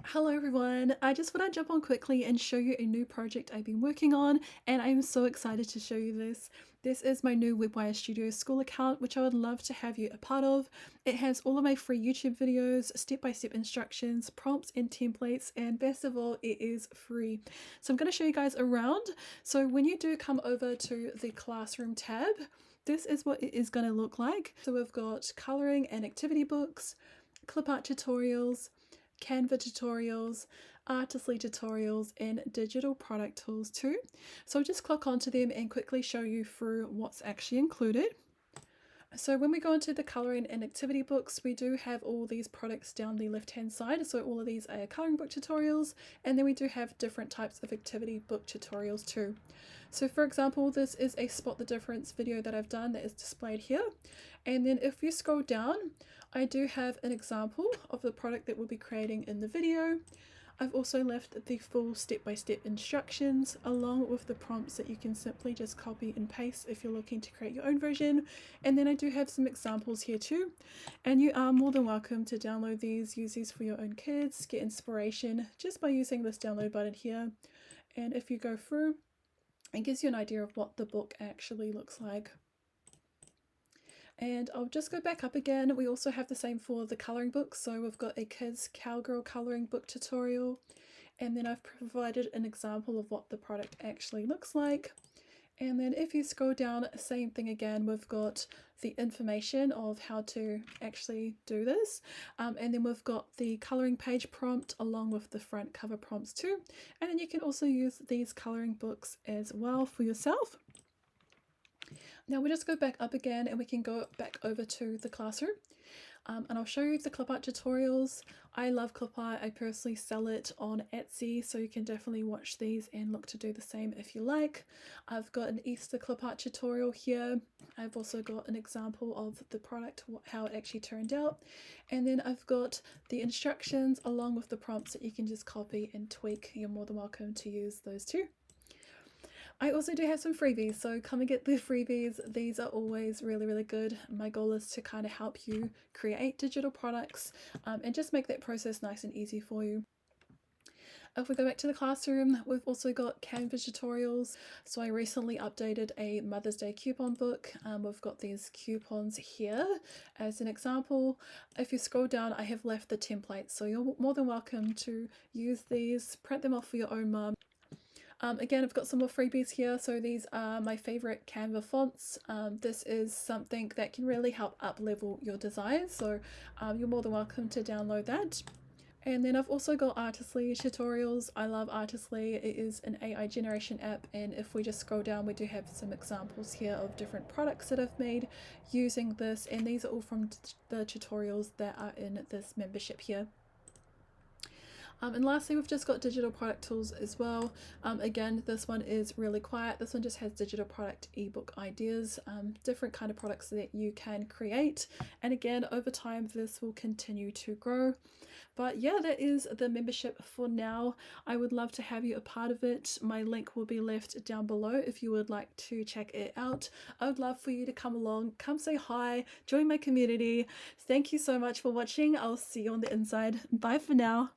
Hello everyone, I just want to jump on quickly and show you a new project I've been working on, and I'm so excited to show you this. This is my new Web Wire Studios Skool account, which I would love to have you a part of. It has all of my free YouTube videos, step-by-step instructions, prompts and templates, and best of all, it is free. So I'm going to show you guys around. So when you do come over to the classroom tab, this is what it is going to look like. So we've got coloring and activity books, clip art tutorials, Canva tutorials, Artistly tutorials, and digital product tools too. So I'll just click onto them and quickly show you through what's actually included. So when we go into the colouring and activity books, we do have all these products down the left hand side. So all of these are colouring book tutorials, and then we do have different types of activity book tutorials too. So for example, this is a spot the difference video that I've done that is displayed here. And then if you scroll down, I do have an example of the product that we'll be creating in the video. I've also left the full step-by-step instructions along with the prompts that you can simply just copy and paste if you're looking to create your own version. And then I do have some examples here too, and you are more than welcome to download these, use these for your own kids, get inspiration just by using this download button here. And if you go through, it gives you an idea of what the book actually looks like. And I'll just go back up again. We also have the same for the colouring books. So we've got a kids cowgirl colouring book tutorial, and then I've provided an example of what the product actually looks like. And then if you scroll down, same thing again, we've got the information of how to actually do this. And then we've got the colouring page prompt along with the front cover prompts too. And then you can also use these colouring books as well for yourself. Now we'll just go back up again and we can go back over to the classroom. And I'll show you the clip art tutorials. I love clip art. I personally sell it on Etsy, so you can definitely watch these and look to do the same if you like. I've got an Easter clip art tutorial here. I've also got an example of the product, how it actually turned out. And then I've got the instructions along with the prompts that you can just copy and tweak. You're more than welcome to use those too. I also do have some freebies, so come and get the freebies. These are always really good. My goal is to kind of help you create digital products and just make that process nice and easy for you. If we go back to the classroom, we've also got Canva tutorials. So I recently updated a Mother's Day coupon book. We've got these coupons here as an example. If you scroll down, I have left the templates, so you're more than welcome to use these, print them off for your own mum. Again, I've got some more freebies here. So these are my favorite Canva fonts. This is something that can really help up level your design. So you're more than welcome to download that. And then I've also got Artistly tutorials. I love Artistly. It is an AI generation app. And if we just scroll down, we do have some examples here of different products that I've made using this. And these are all from the tutorials that are in this membership here. And lastly, we've just got digital product tools as well. Again, this one is really quiet. This one just has digital product ebook ideas, different kind of products that you can create. And again, over time, this will continue to grow. But yeah, that is the membership for now. I would love to have you a part of it. My link will be left down below if you would like to check it out. I would love for you to come along, come say hi, join my community. Thank you so much for watching. I'll see you on the inside. Bye for now.